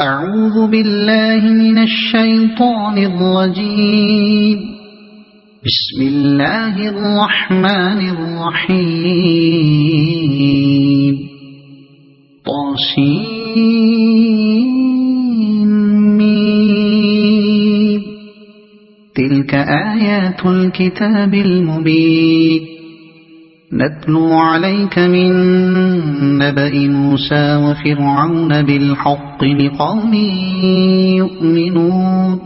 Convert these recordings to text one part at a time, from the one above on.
أعوذ بالله من الشيطان الرجيم. بسم الله الرحمن الرحيم. طاسيم. تلك آيات الكتاب المبين. نتلو عليك من نبأ موسى وفرعون بالحق لقوم يؤمنون.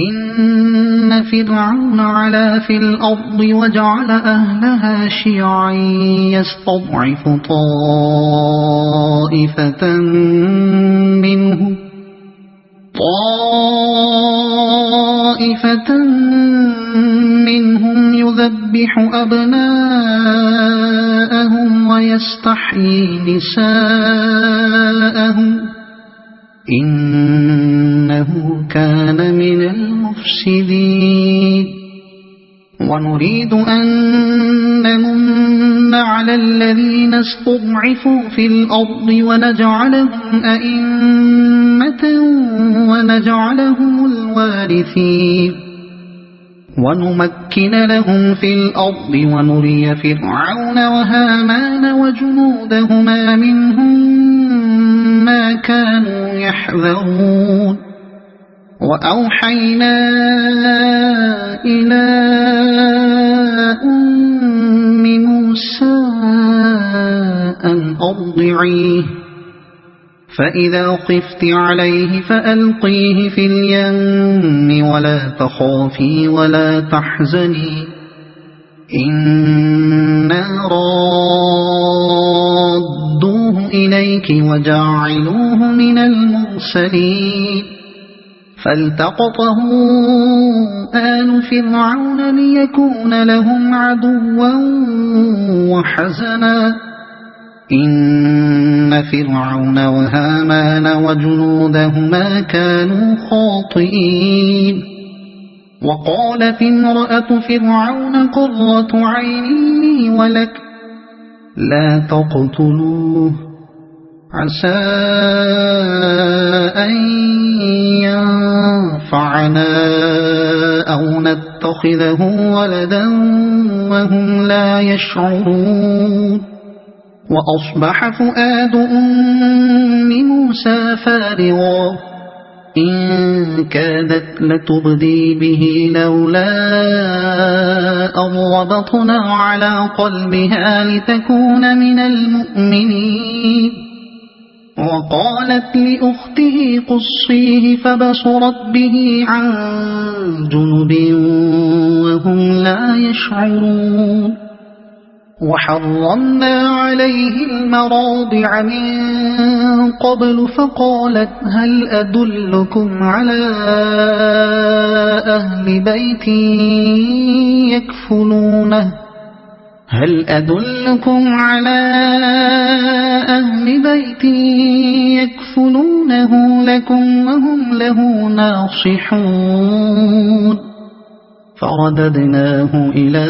إن فرعون علا في الأرض وجعل أهلها شيعا يستضعف طائفة منهم يذبح أبناءهم ويستحيي نساءهم إنه كان من المفسدين. ونريد أن نمن على الذين استضعفوا في الأرض ونجعلهم أئمة ونجعلهم الوارثين ونمكن لهم في الأرض ونري فرعون وهامان وجنودهما منهم ما كانوا يحذرون. وأوحينا إلى أم موسى أن أرضعيه فإذا خفت عليه فألقيه في اليم ولا تخافي ولا تحزني إنا رادوه إليك وجاعلوه من المرسلين. فالتقطه آل فرعون ليكون لهم عدوا وحزنا إن فرعون وهامان وجنودهما كانوا خاطئين. وقالت امرأة فرعون قرة عين لي ولك لا تقتلوه عسى أن ينفعنا أو نتخذه ولدا وهم لا يشعرون. وأصبح فؤاد أم موسى فارغا إن كادت لتبدي به لولا أن ربطنا على قلبها لتكون من المؤمنين. وقالت لأخته قصيه فبصرت به عن جنب وهم لا يشعرون. وحرمنا عليه المراضع من قبل فقالت هل أدلكم على أهل بيت يكفلونه لكم وهم له ناصحون. فرددناه إلى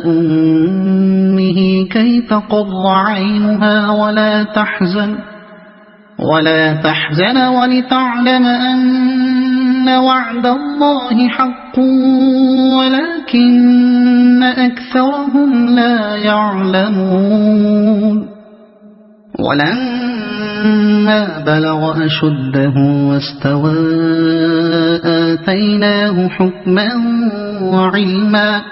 أمه كي تقر عينها ولا تحزن ولتعلم أن وعد الله حق ولكن أكثرهم لا يعلمون. ولما بلغ أشده واستوى آتيناه حكما وعلما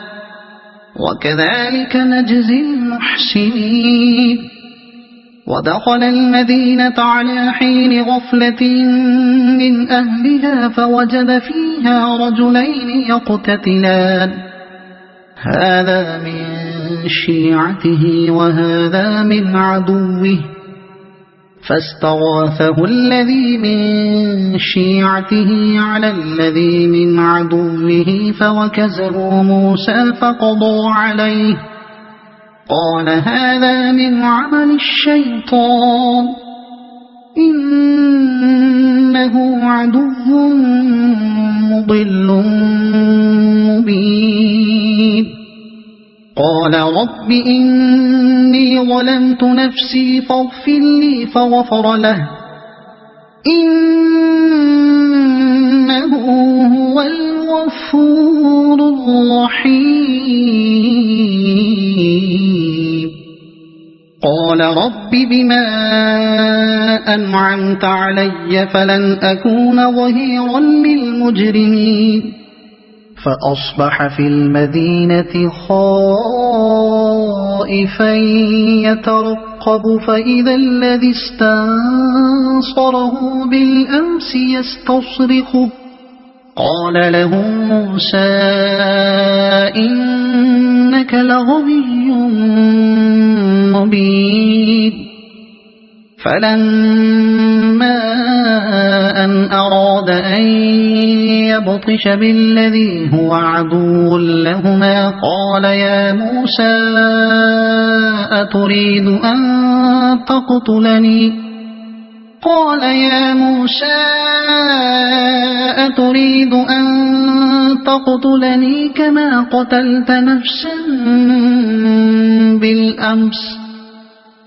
وكذلك نجزي المحسنين. ودخل المدينة على حين غفلة من أهلها فوجد فيها رجلين يقتتلان هذا من شيعته وهذا من عدوه فاستغاثه الذي من شيعته على الذي من عدوه فوكزه موسى فقضى عليه قال هذا من عمل الشيطان إنه عدو مضل مبين. قال رب إني ظلمت نفسي فاغفر لي فغفر له إنه هو الغفور الرحيم قال رب بما أنعمت علي فلن أكون ظهيرا للمجرمين فأصبح في المدينة خائفا يترقب فإذا الذي استنصره بالأمس يستصرخه قال له موسى إنك لغوي مبين فلما أن أراد أن يبطش بالذي هو عدو لهما قال يا موسى أتريد أن تقتلني كما قتلت نفسا بالأمس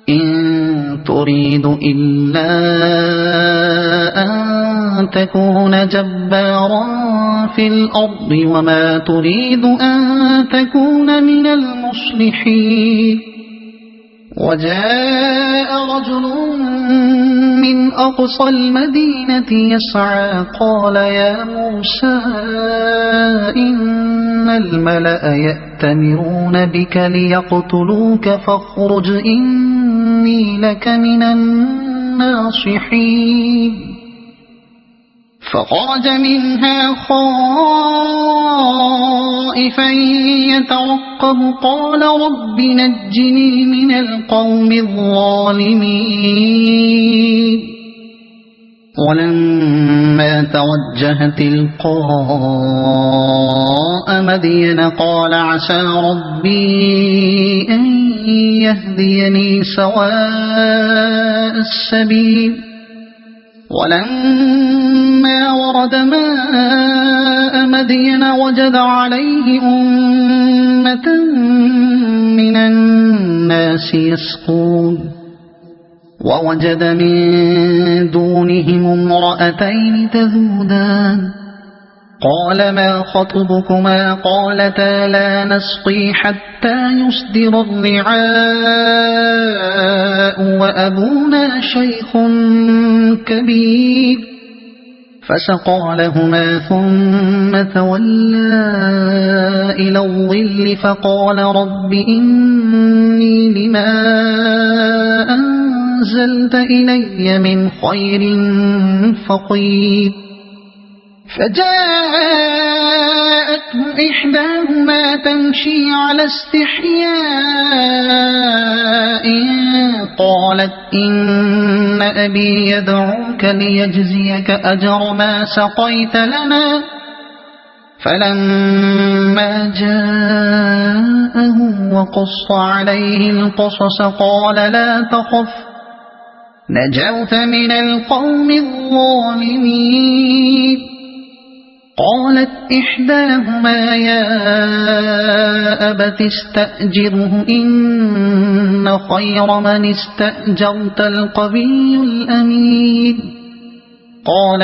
إن تريد إلا أن تكون جبارا في الأرض وما تريد أن تكون من المصلحين وجاء رجل من أقصى المدينة يسعى قال يا موسى إن الملأ يأتمرون بك ليقتلوك فاخرج إني لك من الناصحين فخرج منها خائفا يترقب قال رب نجني من القوم الظالمين ولما توجه تلقاء مدين قال عسى ربي أن يهديني سواء السبيل ولما ورد ماء مدين وجد عليه أمة من الناس يسقون ووجد من دونهم امرأتين تذودان قال ما خطبكما قالتا لا نسقي حتى يصدر الرعاء وأبونا شيخ كبير فسقى لهما ثم تولى إلى الظل فقال رب إني لما أنزلت إلي من خير فقير فجاءته إحداهما تمشي على استحياء قالت إن أبي يدعوك ليجزيك أجر ما سقيت لنا فلما جاءه وقص عليه القصص قال لا تخف نجوت من القوم الظالمين قالت إحداهما يا أبت استأجره إن خير من استأجرت القوي الأمين قال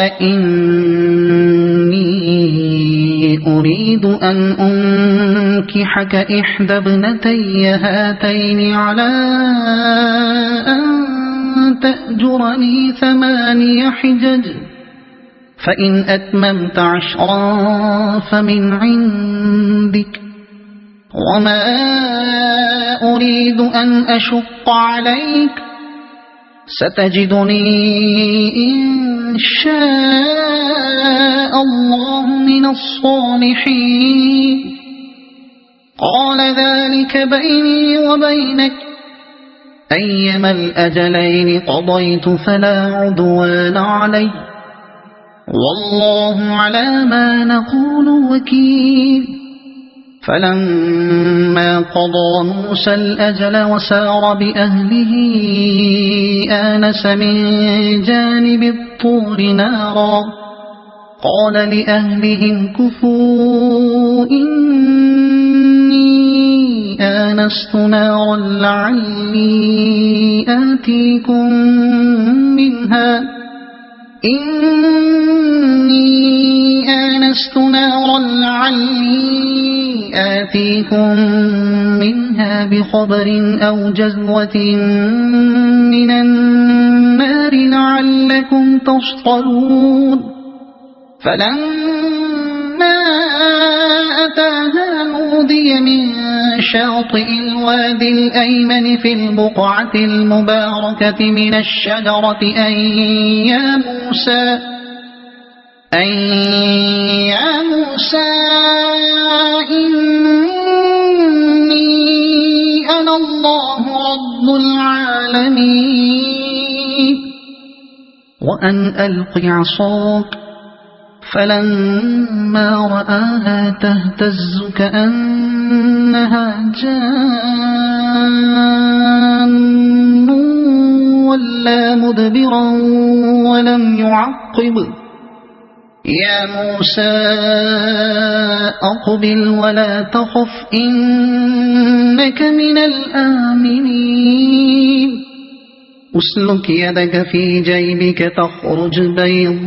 إني أريد أن أنكحك إحدى ابنتي هاتين على أن تأجرني 8 حجج فإن أتممت 10 فمن عندك وما أريد أن أشق عليك ستجدني إن شاء الله من الصالحين قال ذلك بيني وبينك أيما الأجلين قضيت فلا عدوان علي والله على ما نقول وكيل فلما قضى موسى الأجل وسار بأهله آنس من جانب الطور نارا قال لأهلهم كثوا إني آنست نارا لعلي آتيكم منها إني آنست نارا لعلي آتيكم منها بخبر أو جذوة من النار لعلكم تصطلون فلما أتاها نودي من شاطئ الوادي الأيمن في البقعة المباركة من الشجرة أن يا موسى إني أنا الله رب العالمين وأن ألق عصاك فلما رآها تهتز كأنها جان ولا مدبرا ولم يعقب يا موسى أقبل ولا تخف إنك من الآمنين أسلك يدك في جيبك تخرج بيضاء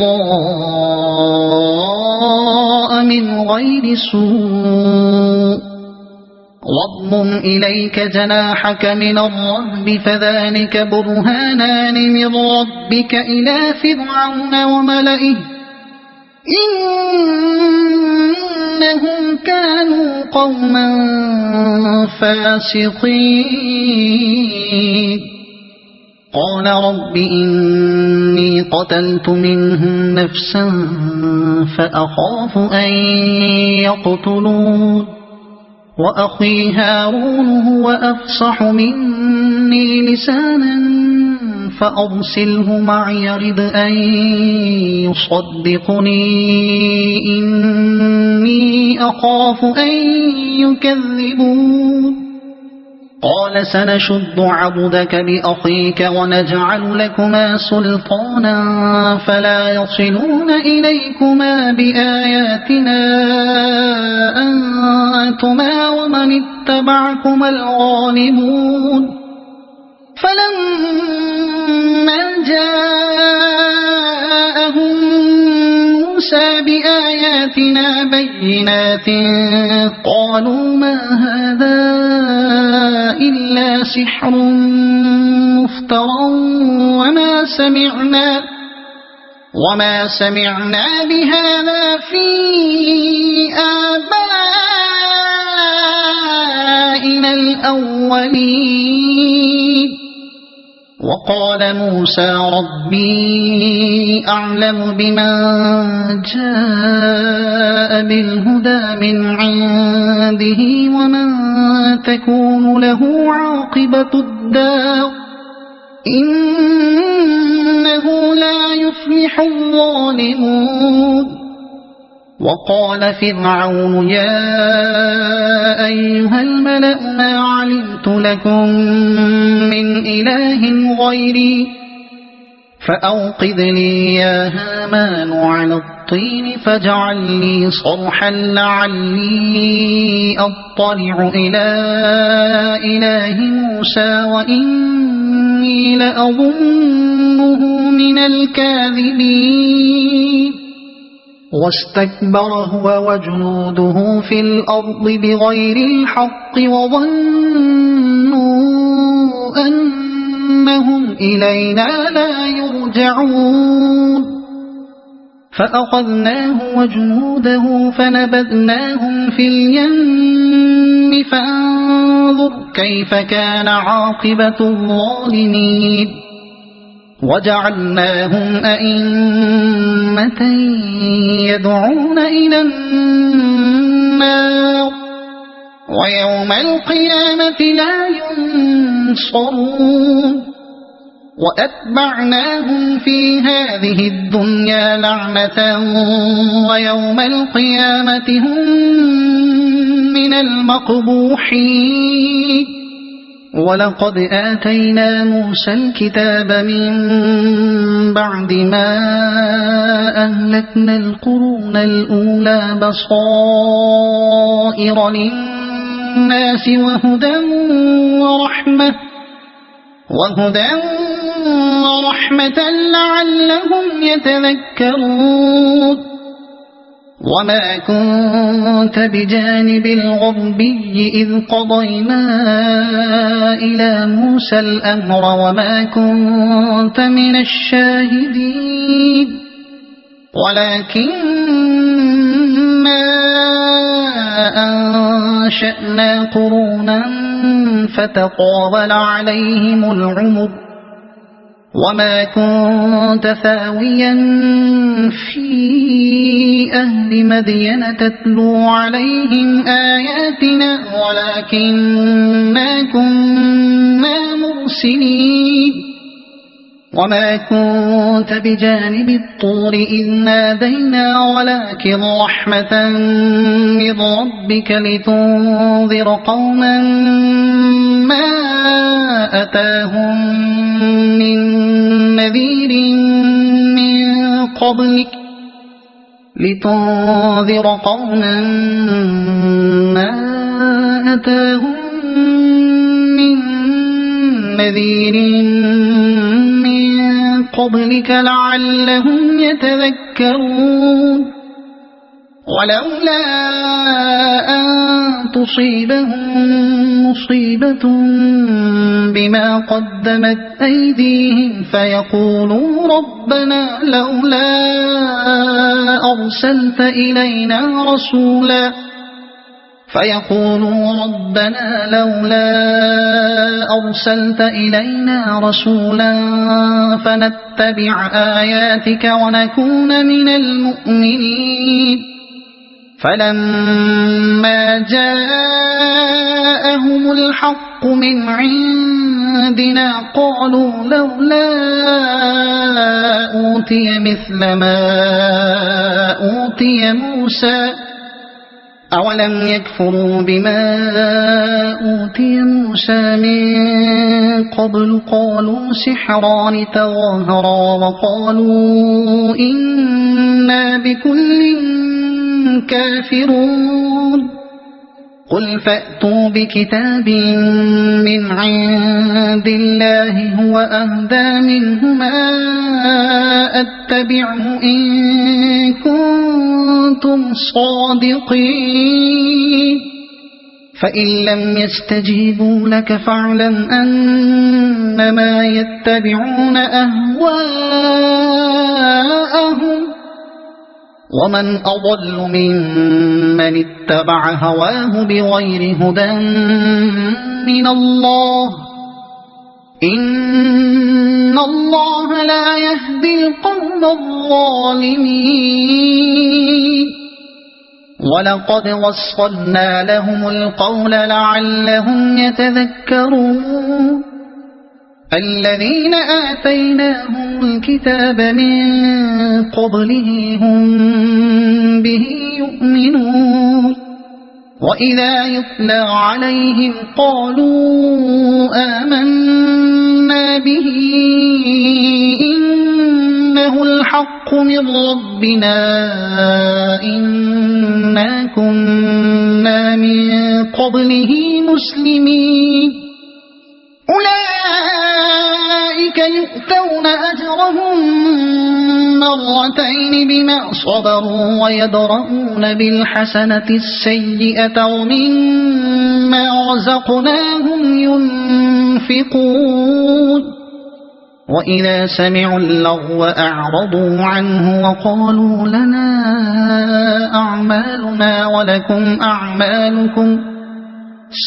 من غير سوء واضمم إليك جناحك من الرهب فذلك برهانان من ربك إلى فرعون وملئه إنهم كانوا قوما فاسقين قال رب إني قتلت منهم نفسا فأخاف أن يقتلون وأخي هارون هو أفصح مني لسانا فأرسله معي يرد أن يصدقني إني أخاف أن يكذبون قال سنشد عضدك بأخيك ونجعل لكما سلطانا فلا يصلون إليكما بآياتنا أنتما ومن اتبعكما الغالبون فلما جاءهم موسى بآياتنا بينات قالوا ما هذا إلا سحر مفترى وما سمعنا بهذا في آبائنا الأولين وقال موسى ربي أعلم بمن جاء بالهدى من عنده ومن تكون له عاقبة الدار إنه لا يفلح الظالمون وقال فرعون يا أيها الملأ ما علمت لكم من إله غيري فأوقد لي يا هامان على الطين فاجعل لي صرحا لعلي أطلع إلى إله موسى وإني لأظنه من الكاذبين واستكبر هو وجنوده في الأرض بغير الحق وظنوا أنهم إلينا لا يرجعون فأخذناه وجنوده فنبذناهم في اليم فانظر كيف كان عاقبة الظالمين وجعلناهم أئمة يدعون إلى النار ويوم القيامة لا ينصرون وأتبعناهم في هذه الدنيا لعنة ويوم القيامة هم من المقبوحين ولقد آتينا موسى الكتاب من بعد ما أهلكنا القرون الأولى بصائر للناس وهدى ورحمة لعلهم يتذكرون وما كنت بجانب الغربي إذ قضينا إلى موسى الأمر وما كنت من الشاهدين ولكننا أنشأنا قرونا فتطاول عليهم العمر وما كنت ثاويا في أهل مدين تتلو عليهم آياتنا ولكننا كنا مرسلين وما كنت بجانب الطور إذ نادينا ولكن رحمة من ربك لتنذر قوما ما أتاهم من نذير من قبلك لتنذر قوما ما أتاهم من نذير من قبلك لعلهم يتذكرون ولولا أن تصيبهم مصيبة بما قدمت أيديهم فيقولوا ربنا لولا أرسلت إلينا رسولا فنتبع آياتك ونكون من المؤمنين فلما جاءهم الحق من عندنا قالوا لولا أوتي مثل ما أوتي موسى أولم يكفروا بما أوتي موسى من قبل قالوا سحران تظاهرا وقالوا إنا بكل كافرون قل فأتوا بكتاب من عند الله هو أهدى منهما أتبعه إن كنتم صادقين فإن لم يستجيبوا لك فاعلم أنما يتبعون أهواءهم ومن أضل ممن اتبع هواه بغير هدى من الله إن الله لا يهدي القوم الظالمين ولقد وصلنا لهم القول لعلهم يتذكرون الذين آتيناهم الكتاب من قبله هم به يؤمنون وإذا يتلى عليهم قالوا آمنا به إنه الحق من ربنا إنا كنا من قبله مسلمين أولئك يؤتون أجرهم مرتين بما صبروا ويدرؤون بالحسنة السيئة ومما رزقناهم ينفقون وإذا سمعوا اللغو أعرضوا عنه وقالوا لنا أعمالنا ولكم أعمالكم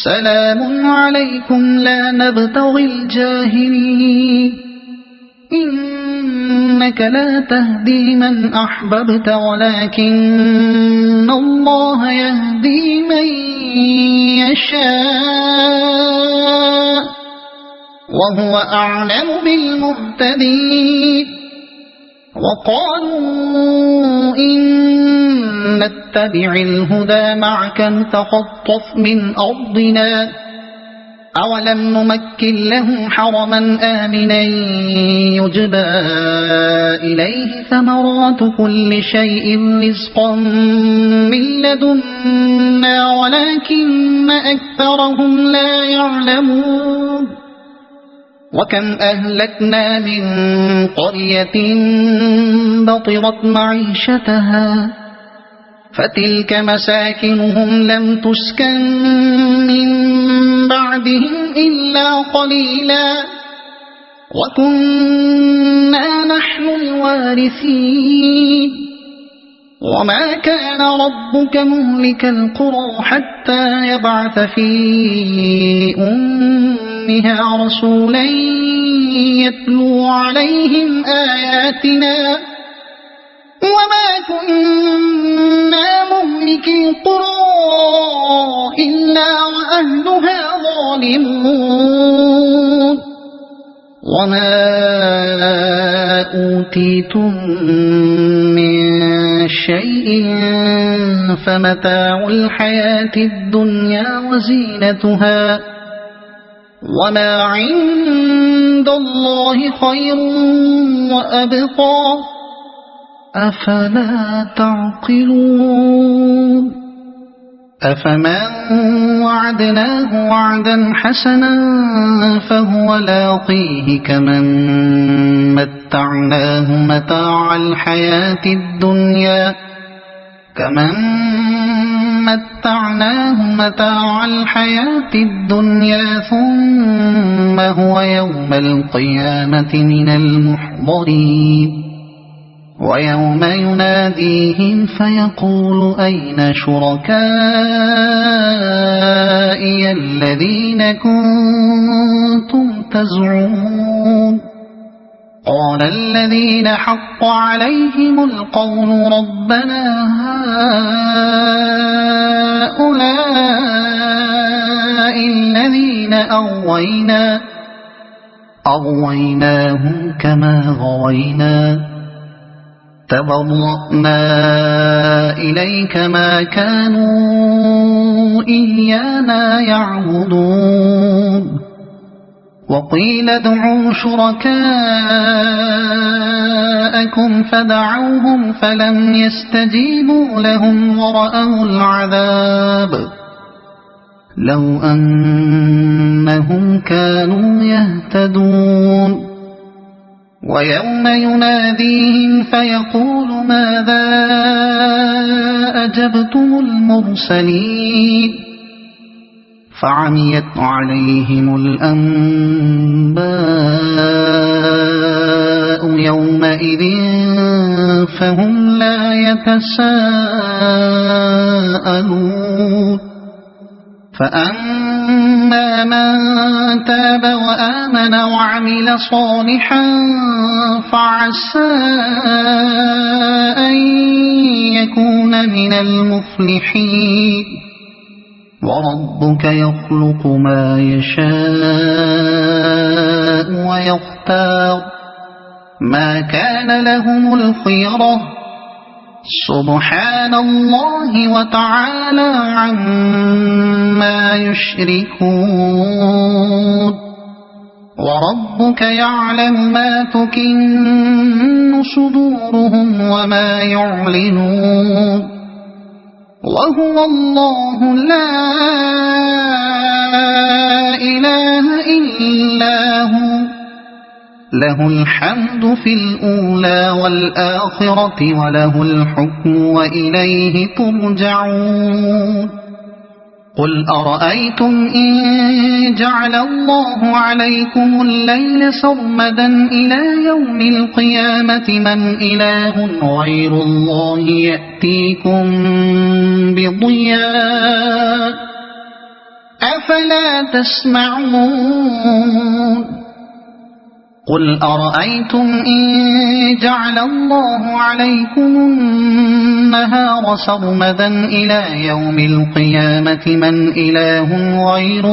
سلام عليكم لا نبتغي الجاهلين إنك لا تهدي من أحببت ولكن الله يهدي من يشاء وهو أعلم بالمهتدين وقالوا إن نتبع الهدى معك نتخطف من أرضنا أولم نمكن له حرما آمنا يجبى إليه ثمرات كل شيء رزقا من لدنا ولكن أكثرهم لا يعلمون وكم أهلكنا من قرية بطرت معيشتها فتلك مساكنهم لم تسكن من بعدهم إلا قليلا وكنا نحن الوارثين وما كان ربك مهلك القرى حتى يبعث في أمها رسولا يتلو عليهم آياتنا وما كنا مهلك القرى إلا وأهلها ظالمون وما أوتيتم من شيء فمتاع الحياة الدنيا وزينتها وما عند الله خير وأبقى أفلا تعقلون أفمن وعدناه وعدا حسنا فهو لاقيه كمن متعناه متاع الحياة الدنيا ثم هو يوم القيامة من المحضرين ويوم يناديهم فيقول أين شركائي الذين كنتم تزعمون قال الذين حق عليهم القول ربنا هؤلاء الذين أغويناهم كما غوينا تبرأنا إليك ما كانوا إيانا يعبدون وقيل ادعوا شركاءكم فدعوهم فلم يستجيبوا لهم ورأوا العذاب لو أنهم كانوا يهتدون ويوم يناديهم فيقول ماذا أجبتم المرسلين فعميت عليهم الأنباء يومئذ فهم لا يتساءلون فأما من تاب وآمن وعمل صالحا فعسى أن يكون من المفلحين وربك يخلق ما يشاء ويختار ما كان لهم الخيرة سبحان الله وتعالى عما يشركون وربك يعلم ما تكن صدورهم وما يعلنون وهو الله لا إله إلا هو له الحمد في الأولى والآخرة وله الحكم وإليه ترجعون قل أرأيتم إن جعل الله عليكم الليل سرمدا إلى يوم القيامة من إله غير الله يأتيكم بضياء أفلا تسمعون قل أرأيتم إن جعل الله عليكم النهار سرمدا إلى يوم القيامة من إله غير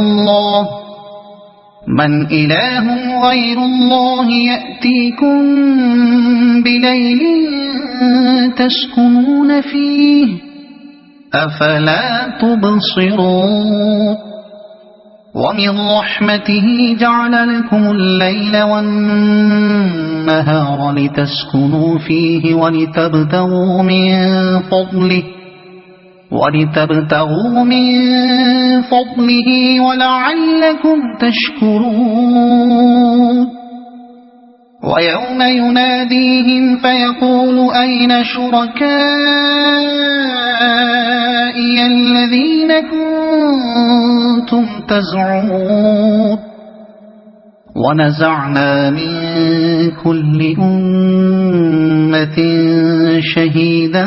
الله يأتيكم بليل تسكنون فيه أفلا تبصرون ومن رحمته جعل لكم الليل والنهار لتسكنوا فيه ولتبتغوا من فضله ولعلكم تشكرون ويوم يناديهم فيقول أين شركائي الذين كنتم تزعمون ونزعنا من كل أمة شهيدا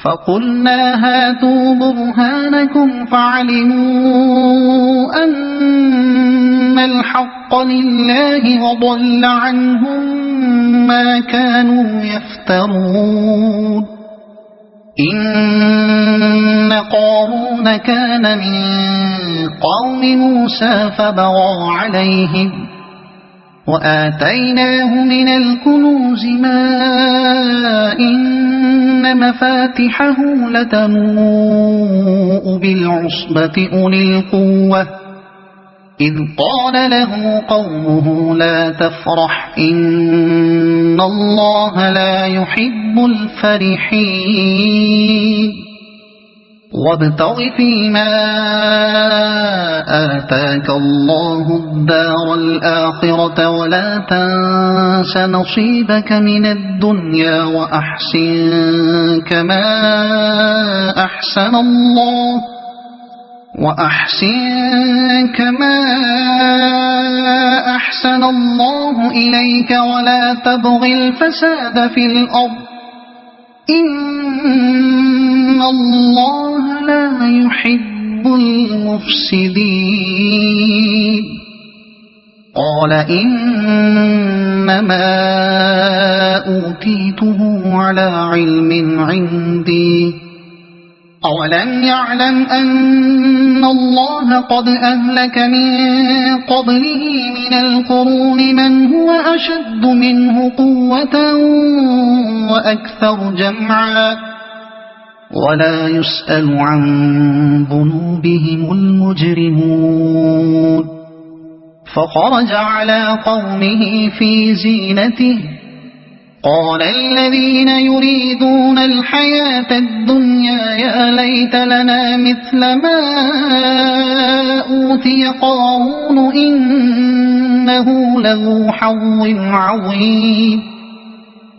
فقلنا هاتوا برهانكم فعلموا أن الحق لله وضل عنهم ما كانوا يفترون إن قارون كان من قوم موسى فبغى عليهم وآتيناه من الكنوز ما إن مفاتحه لتنوء بالعصبة أولي القوة إذ قال له قومه لا تفرح إن الله لا يحب الفرحين وابتغ فيما آتاك الله الدار الآخرة ولا تنس نصيبك من الدنيا وأحسن كما أحسن الله إليك ولا تبغ الفساد في الأرض إن الله لا يحب المفسدين قال إنما أوتيته على علم عندي أولم يعلم أن الله قد أهلك من قبله من القرون من هو أشد منه قوة وأكثر جمعا ولا يسأل عن ذنوبهم المجرمون فخرج على قومه في زينته قال الذين يريدون الحياة الدنيا يا ليت لنا مثل ما أوتي قارون إنه له حظ عظيم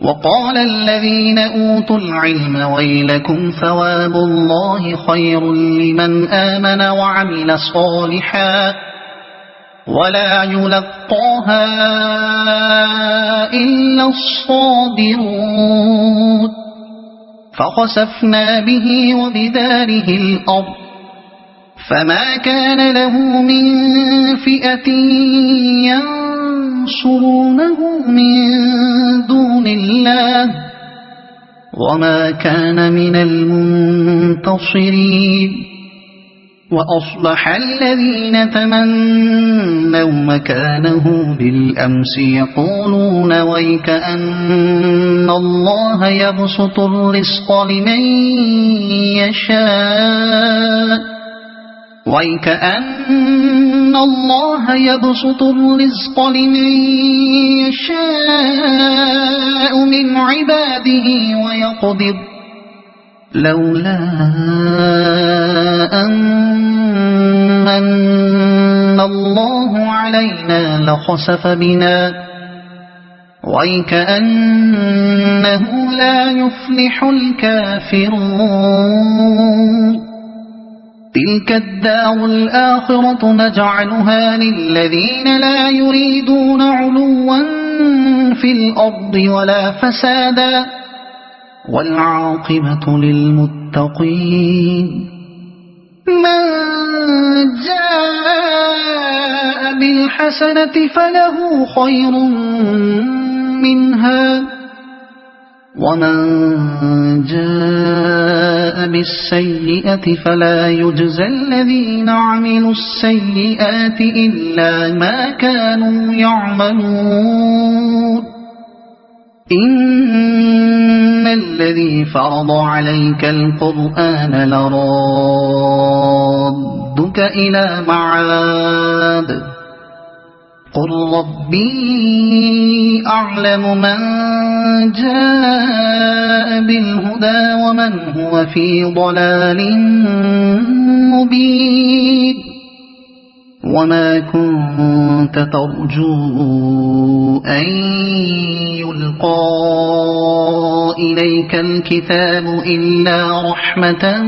وقال الذين أوتوا العلم ويلكم ثواب الله خير لمن آمن وعمل صالحا ولا يلقاها إلا الصابرون فخسفنا به وبداره الأرض فما كان له من فئة ينصرونه من دون الله وما كان من المنتصرين وأصبح الذين تمنوا مكانه بالأمس يقولون ويك أن الله يبسط الرزق لمن يشاء من عباده ويقدر لولا أن الله علينا لخسف بنا وكأنه لا يفلح الكافرون تلك الدار الآخرة نجعلها للذين لا يريدون علوا في الأرض ولا فسادا والعاقبة للمتقين من جاء بالحسنة فله خير منها ومن جاء بالسيئة فلا يجزى الذين عملوا السيئات إلا ما كانوا يعملون إن الذي فرض عليك القرآن لرادك إلى معاد قل ربي أعلم من جاء بالهدى ومن هو في ضلال مبين وما كنت ترجو أن يلقى إليك الكتاب إلا رحمة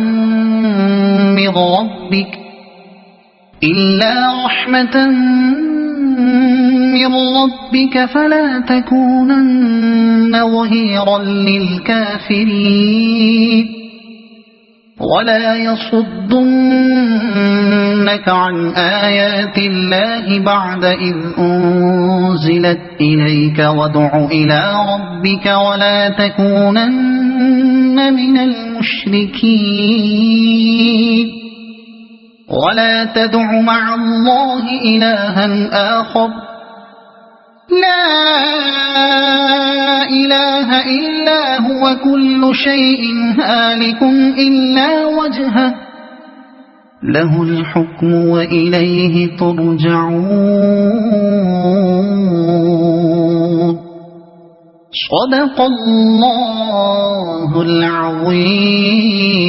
من ربك فلا تكونن ظهيرا للكافرين ولا يصدنك عن آيات الله بعد إذ أنزلت إليك وادع إلى ربك ولا تكونن من المشركين ولا تدع مع الله إلها آخر لا إله إلا هو كل شيء هالك إلا وجهه له الحكم وإليه ترجعون صدق الله العظيم.